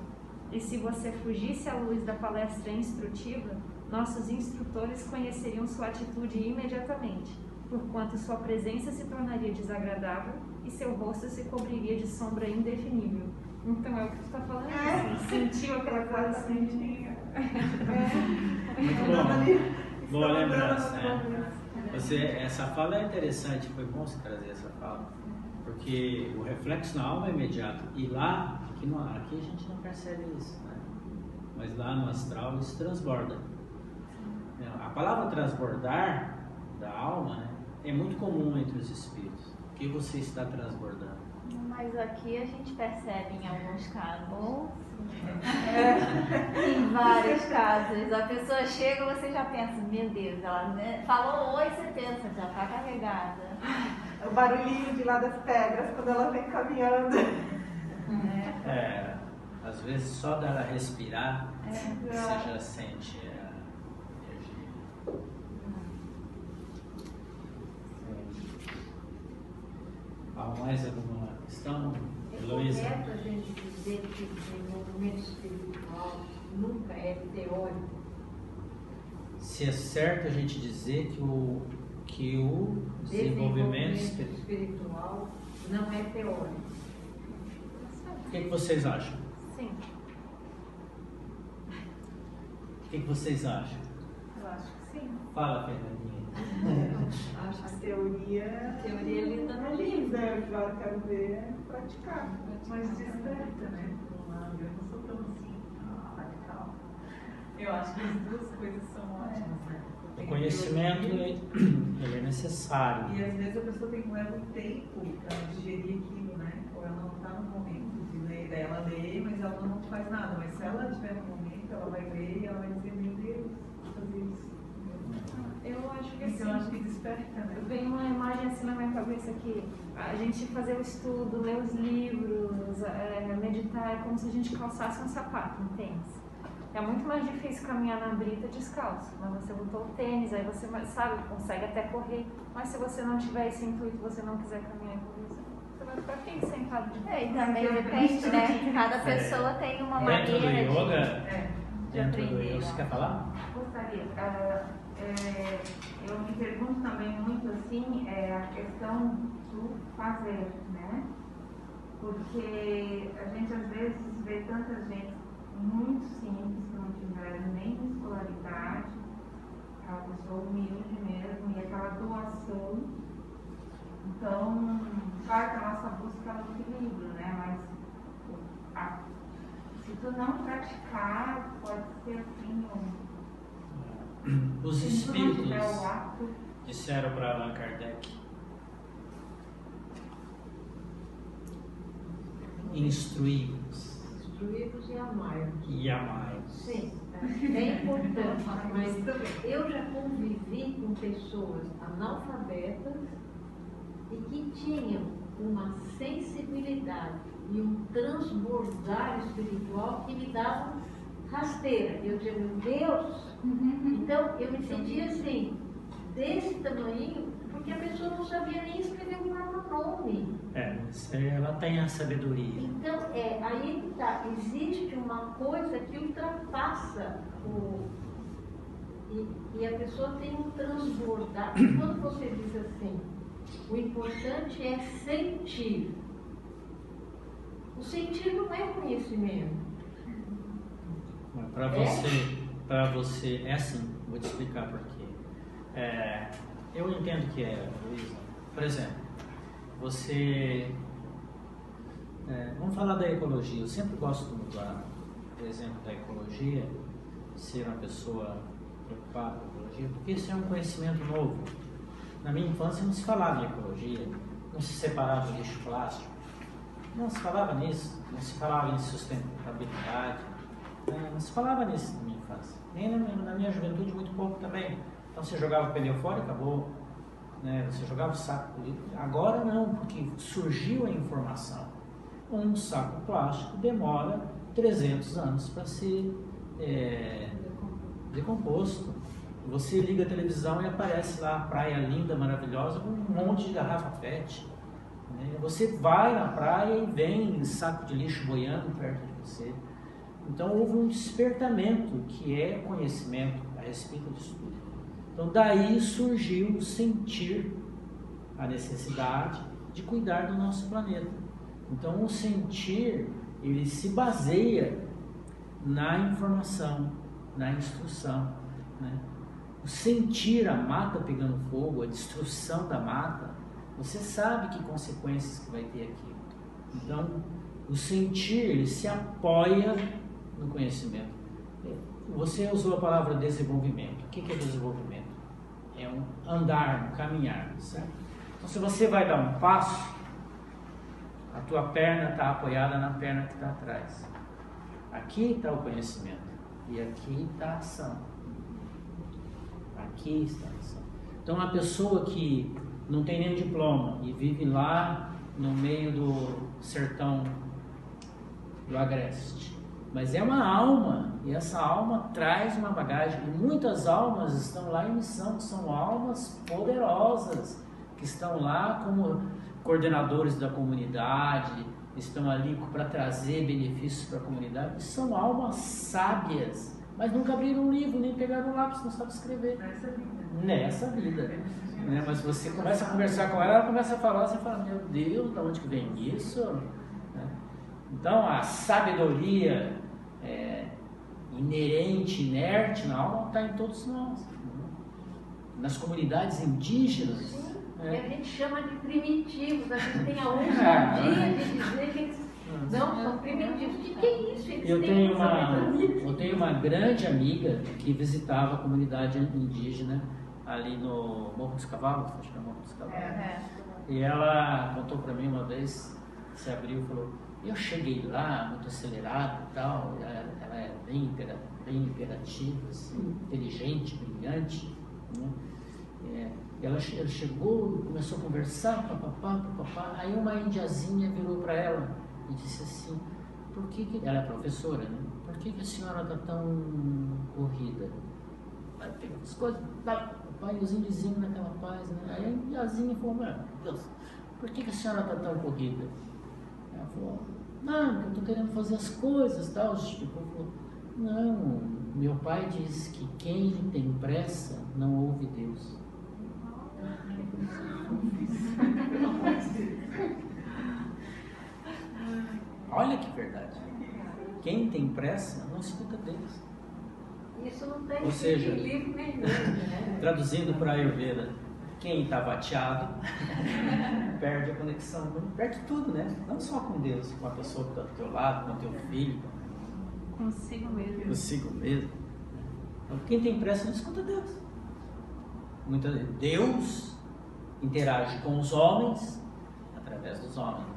E se você fugisse à luz da palestra instrutiva, nossos instrutores conheceriam sua atitude imediatamente, porquanto sua presença se tornaria desagradável e seu rosto se cobriria de sombra indefinível. Então é o que tu está falando, assim, sentiu aquela coisa assim. Muito bom. Boa lembrança, né? Essa fala é interessante, foi bom você trazer essa fala, porque o reflexo na alma é imediato. E lá, aqui a gente não percebe isso, né? Mas lá no astral isso transborda. A palavra transbordar da alma, né, é muito comum entre os espíritos. O que você está transbordando? Mas aqui a gente percebe em alguns casos, em vários casos, a pessoa chega e você já pensa, meu Deus, ela falou oi, você pensa, já está carregada. O barulhinho de lá das pedras quando ela vem caminhando. Às vezes só dela respirar, você já sente a energia. Há mais alguma questão, Heloísa? É correto a gente dizer que o desenvolvimento espiritual nunca é teórico? Se é certo a gente dizer que o desenvolvimento espiritual não é teórico. O que vocês acham? Sim. O que vocês acham? Eu acho que sim. Fala, Fernandinha. Acho que a teoria linda no livro. Eu quero ver praticar. Mas desperta, né? Por um lado, eu não sou tão assim, radical. Eu acho que as duas coisas são ótimas, né? O conhecimento ele é necessário. E às vezes a pessoa leva um tempo para digerir aquilo, né? Ou ela não está no momento de ler, daí ela lê, mas ela não faz nada. Mas se ela estiver no momento, ela vai ler e ela vai dizer, meu Deus, vou fazer isso. Eu acho que Então sim. acho que desperta, né? Vem uma imagem assim na minha cabeça que a gente fazer o estudo, ler os livros, meditar, é como se a gente calçasse um sapato, um tênis. É muito mais difícil caminhar na brita descalço, mas você botou o tênis, aí você sabe, consegue até correr, mas se você não tiver esse intuito, você não quiser caminhar e correr, você vai ficar aqui sentado de E também depende, né? Cada pessoa tem uma maneira Dentro do yoga, de dentro do aprender. yoga, você quer falar? Gostaria. Eu me pergunto também muito assim, a questão do fazer, né? Porque a gente às vezes vê tanta gente muito simples que não tiveram nem escolaridade, aquela pessoa humilde mesmo, e aquela doação. Então, claro que a nossa busca é o equilíbrio, né? Mas se tu não praticar, pode ser assim Os se tu não espíritos tiver o ato. disseram para Allan Kardec: instruí-vos Instruí-vos e amai-vos. e amai-vos. Sim, é importante, mas eu já convivi com pessoas analfabetas e que tinham uma sensibilidade e um transbordar espiritual que me davam rasteira. Eu dizia, meu Deus. Então eu me sentia assim, desse tamanho, porque a pessoa não sabia nem escrever o próprio nome. Ela tem a sabedoria. Então, aí que tá, existe uma coisa que ultrapassa e a pessoa tem um transbordar. Quando você diz assim, o importante é sentir. O sentir não é conhecimento. Para você, é assim, vou te explicar por quê. Eu entendo que Luísa. Por exemplo, você... vamos falar da ecologia. Eu sempre gosto de usar o exemplo da ecologia, ser uma pessoa preocupada com a ecologia, porque isso é um conhecimento novo. Na minha infância não se falava em ecologia, não se separava o lixo plástico, não se falava nisso, não se falava em sustentabilidade, não se falava nisso na minha infância. Nem na minha juventude, muito pouco também. Então você jogava o pneu fora e acabou. Você jogava o saco político. Agora não, porque surgiu a informação. Um saco plástico demora 300 anos para ser decomposto. Você liga a televisão e aparece lá a praia linda, maravilhosa, com um monte de garrafa PET. Você vai na praia e vem saco de lixo boiando perto de você. Então houve um despertamento que é conhecimento a respeito disso tudo. Então daí surgiu sentir a necessidade de cuidar do nosso planeta. Então o sentir, ele se baseia na informação, na instrução, O sentir a mata pegando fogo, a destruição da mata, você sabe que consequências que vai ter aqui. Então o sentir, ele se apoia no conhecimento. Você usou a palavra desenvolvimento. O que é desenvolvimento? É um andar, um caminhar, certo? Então, se você vai dar um passo, a tua perna está apoiada na perna que está atrás. Aqui está o conhecimento e aqui está a ação. Aqui está a ação. Então, uma pessoa que não tem nenhum diploma e vive lá no meio do sertão do Agreste, mas é uma alma, e essa alma traz uma bagagem, e muitas almas estão lá em missão, que são almas poderosas, que estão lá como coordenadores da comunidade, estão ali para trazer benefícios para a comunidade, e são almas sábias, mas nunca abriram um livro, nem pegaram um lápis, não sabem escrever. Nessa vida. Mas você começa a conversar com ela começa a falar, você fala, meu Deus, de onde que vem isso? Então a sabedoria inerente, inerte na alma está em todos nós. Nas comunidades indígenas. Que a gente chama de primitivos, a gente tem a ousadia de dizer que eles não são primitivos. O que é isso? Eu tenho uma grande amiga que visitava a comunidade indígena ali no Morro dos Cavalos, acho que é o Morro dos Cavalos. E ela contou para mim uma vez, se abriu e falou, eu cheguei lá muito acelerado e tal, ela é bem imperativa, assim, inteligente, brilhante, Ela chegou e começou a conversar, papapá, aí uma indiazinha virou para ela e disse assim, por que ela é professora, né? Por que a senhora está tão corrida? Aí pegou as coisas, papai, os indígenas naquela paz, né? Aí a indiazinha falou, meu Deus, por que a senhora está tão corrida? Ela falou, não, eu estou querendo fazer as coisas, tal. Falou, não, meu pai diz que quem tem pressa não ouve Deus. Olha que verdade. Quem tem pressa não escuta Deus. Isso não tem livro nenhum, né? Traduzindo para a Ayurveda, quem está bateado perde a conexão, perde tudo, né? Não só com Deus, com a pessoa que está do teu lado, com o teu filho, consigo mesmo. Consigo mesmo. Então, quem tem pressa não escuta Deus. Deus interage com os homens através dos homens.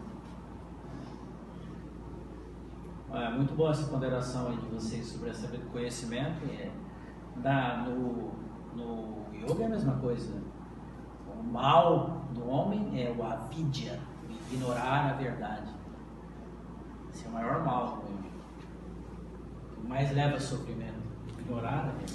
Muito boa essa ponderação aí de vocês sobre esse conhecimento. No yoga é a mesma coisa. O mal do homem é o avidya, ignorar a verdade. Esse é o maior mal do homem. O mais leva sofrimento. Ignorar, né?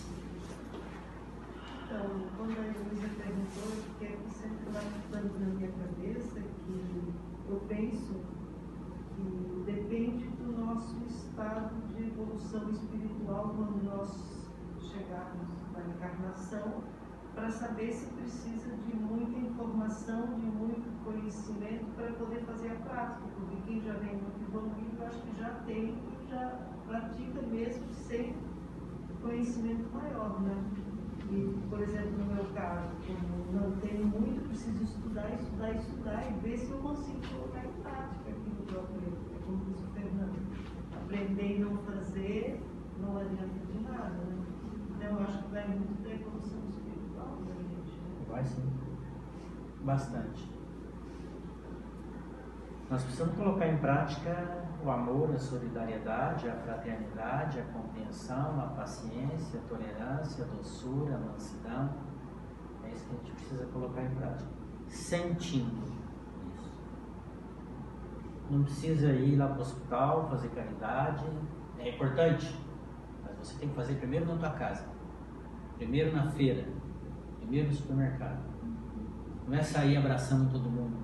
Então, quando a Luísa perguntou, eu fiquei sempre matutando na minha cabeça que eu penso que depende do nosso estado de evolução espiritual quando nós chegarmos na encarnação, para saber se precisa de muita informação, de muito conhecimento para poder fazer a prática, porque quem já vem muito evoluído, eu acho que já tem e já pratica mesmo sem conhecimento maior, né? E, por exemplo, no meu caso, como não tenho muito, preciso estudar e ver se eu consigo colocar em prática aquilo que eu aprendo. É como disse o Fernando. Aprender e não fazer não adianta de nada, né? Então, eu acho que vai muito da evolução espiritual da gente, né? Vai sim. Bastante. Nós precisamos colocar em prática o amor, a solidariedade, a fraternidade, a compreensão, a paciência, a tolerância, a doçura, a mansidão. É isso que a gente precisa colocar em prática. Sentindo isso. Não precisa ir lá para o hospital, fazer caridade. É importante, mas você tem que fazer primeiro na tua casa. Primeiro na feira. Primeiro no supermercado. Não é sair abraçando todo mundo.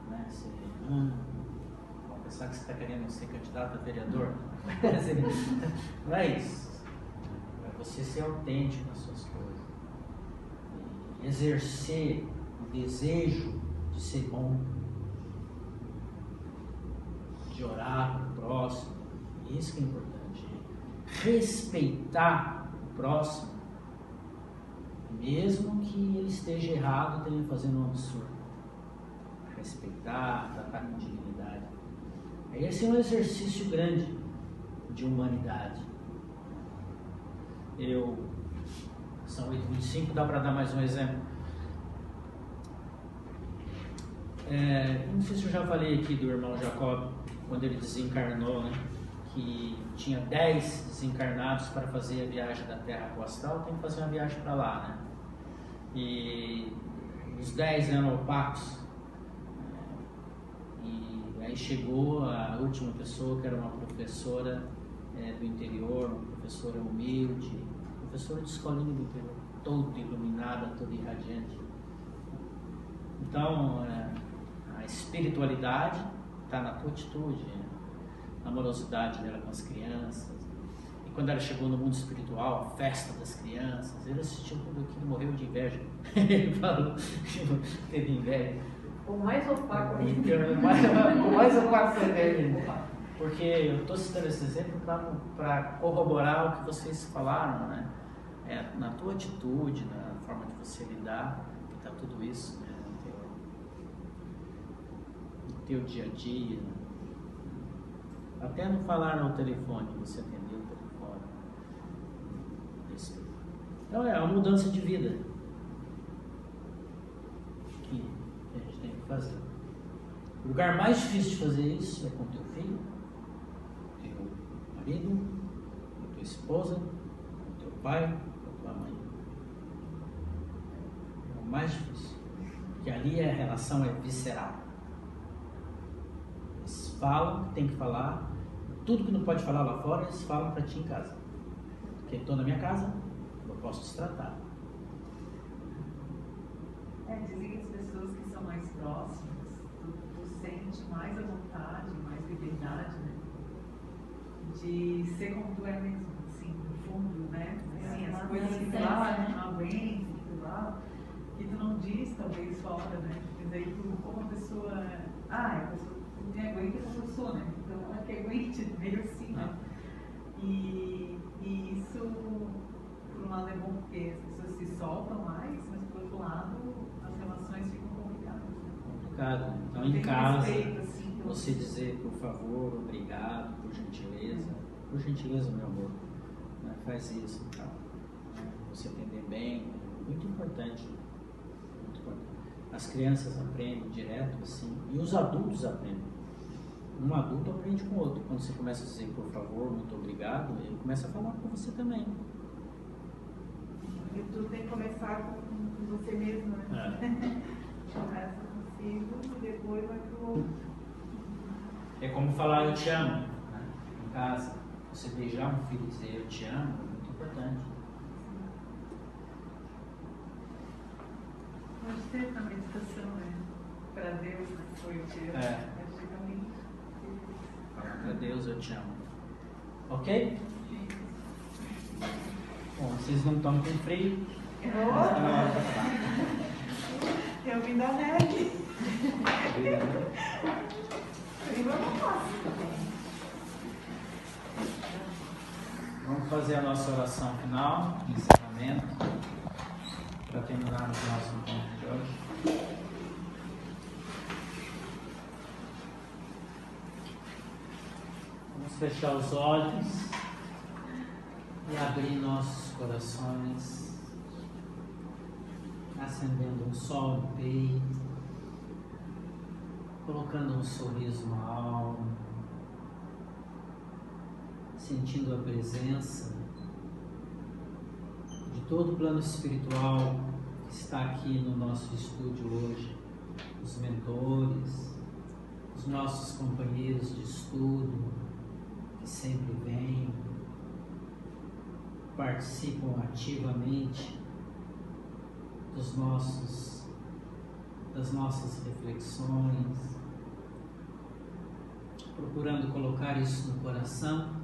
Né? Você, vão pensar que você está querendo ser candidato a vereador. Não é isso. É você ser autêntico nas suas coisas. E exercer o desejo de ser bom. De orar para o próximo. Isso que é importante. Respeitar o próximo. Mesmo que ele esteja errado, esteja fazendo um absurdo. Respeitar, tratar com dignidade. Esse é um exercício grande de humanidade. São 8h25, dá para dar mais um exemplo? Não sei se eu já falei aqui do irmão Jacob, quando ele desencarnou, né? Que tinha 10 desencarnados para fazer a viagem da Terra para o astral, tem que fazer uma viagem para lá, né? E os 10 eram opacos. E aí chegou a última pessoa, que era uma professora do interior, uma professora humilde, professora de escolinha do interior, toda iluminada, toda irradiante. Então, a espiritualidade está na tua atitude, a amorosidade dela com as crianças. E quando ela chegou no mundo espiritual, a festa das crianças, ele assistiu tudo aquilo, morreu de inveja. Ele falou que teve inveja. O mais opaco. O mais opaco dele. Porque eu estou citando esse exemplo para corroborar o que vocês falaram, né? Na tua atitude, na forma de você lidar, que está tudo isso, né? No teu dia a dia. Até no falar ao telefone, você atendeu o telefone. Então é uma mudança de vida que a gente tem que fazer. O lugar mais difícil de fazer isso é com teu filho, teu marido, com tua esposa, com teu pai, com tua mãe. É o mais difícil. Porque ali a relação é visceral. Eles falam que tem que falar, tudo que não pode falar lá fora, eles falam para ti em casa. Porque estou na minha casa, eu posso te tratar. Dizem que as pessoas que são mais próximas, tu sente mais a vontade, mais liberdade, né? De ser como tu é mesmo, assim, no fundo, né? Assim, as coisas que tu lá, não aguenta, que tu lá, que tu não diz, talvez, fora, né? Mas aí tu, como a pessoa, a pessoa me aguenta como eu sou, né? Então ela que aguente, meio assim, né? E isso, por um lado, é bom porque as pessoas se soltam mais, mas por outro lado, as relações ficam complicadas. Né? Complicado. Então, em casa, você dizer por favor, obrigado, por gentileza, meu amor, né? Faz isso e tal. Né? Você atender bem, muito importante. Muito importante. As crianças aprendem direto assim, e os adultos aprendem. Um adulto aprende com o outro. Quando você começa a dizer por favor, muito obrigado, ele começa a falar com você também. E tudo tem que começar com você mesmo, né? Começa consigo e depois vai pro outro. É como falar eu te amo, né? Em casa. Você beijar um filho e dizer eu te amo é muito importante. Pode ser uma meditação, né? Para Deus, né? Foi o que eu achei também. Para Deus eu te amo. Ok? Bom, vocês não estão com frio? Eu vim da neve. Vamos fazer a nossa oração final, encerramento, para terminarmos o nosso encontro de hoje. Vamos fechar os olhos e abrir nossos corações, acendendo um sol no peito, colocando um sorriso na alma, sentindo a presença de todo o plano espiritual que está aqui no nosso estúdio hoje, os mentores, os nossos companheiros de estudo que sempre vêm, participam ativamente das nossas reflexões, procurando colocar isso no coração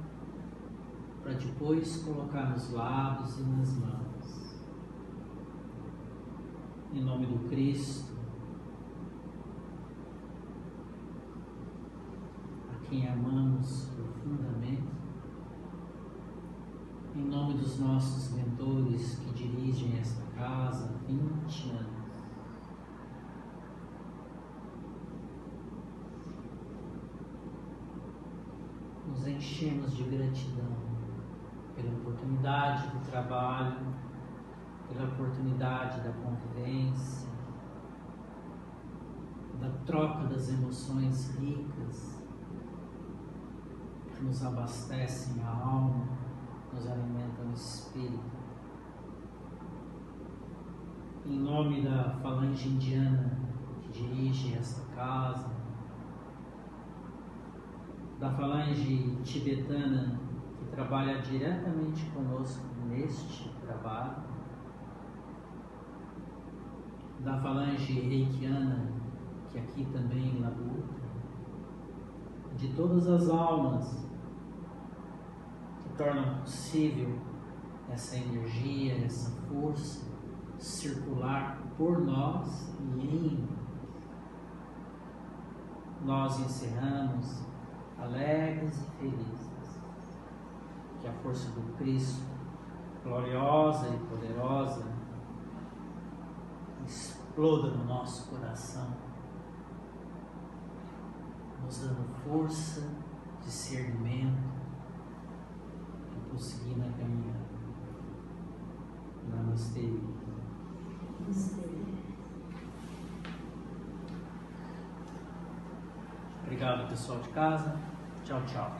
para depois colocar nos lábios e nas mãos. Em nome do Cristo, a quem amamos profundamente, em nome dos nossos mentores que dirigem esta casa há 20 anos, nos enchemos de gratidão pela oportunidade do trabalho, pela oportunidade da convivência, da troca das emoções ricas que nos abastecem a alma, nos alimentam o espírito. Em nome da falange indiana que dirige esta casa, da falange tibetana que trabalha diretamente conosco neste trabalho, da falange reikiana que aqui também labuta, de todas as almas que tornam possível essa energia, essa força circular por nós e em nós encerramos alegres e felizes. Que a força do Cristo, gloriosa e poderosa, exploda no nosso coração, nos dando força, discernimento para prosseguir na caminhada. Namastê. Obrigado, pessoal de casa. Tchau, tchau.